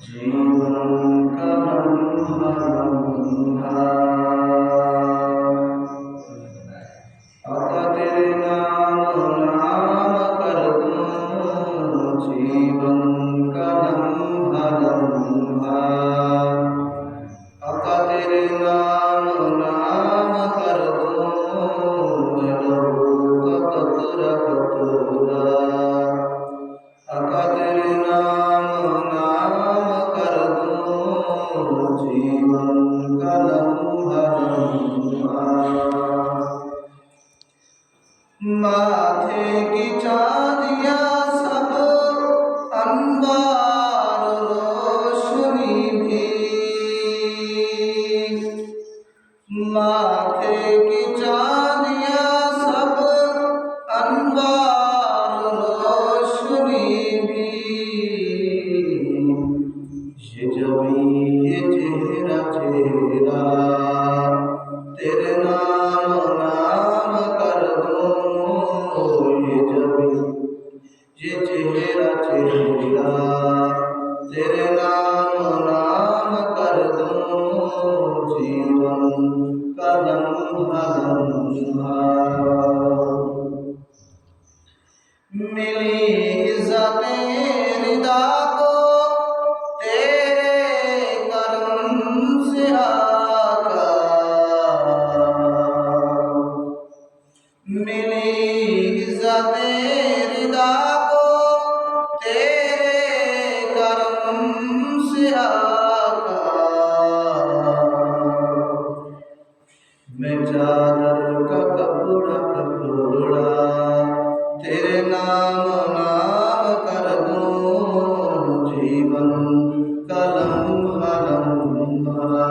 जीवन का लम्हा लम्हा आका तेरे नाम कर दूं। जीवन का लम्हा लम्हा आका तेरे नाम कर दूं। मैं लहू का कतरा कतरा आका तेरे नाम कर दूं। जीवन का लम्हा लम्हा माथे की चांदियां सब अंबार रोशनी भी माथे की चांदियां सब अंबार रोशनी भी ये जमी ये चेहरा चेहरा तेरे नाम कर दूं। ये जमी ये चेहरा चेहरा तेरे नाम कर दूं। जीवन का लम्हा लम्हा मिली इज़्ज़त-ए रिदा को तेरे करम से आका। मिली इज़्ज़त-ए रिदा को तेरे करम से आका। मैं चादर का कपड़ा कपड़ा तेरे नाम कर दूं। जीवन का लम्हा लम्हा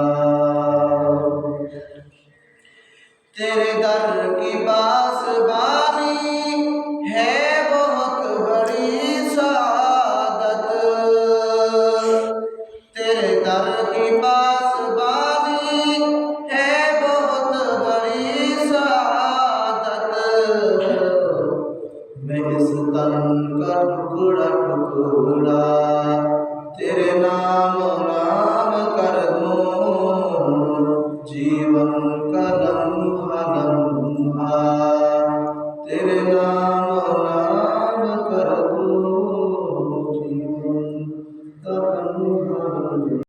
तेरे दर की बासबानी है बहुत बड़ी सादत। तेरे दर की बासबानी है बहुत बड़ी सादत। मैं इस तन का टुकड़ा टुकड़ा तेरे नाम कर दूं। जीवन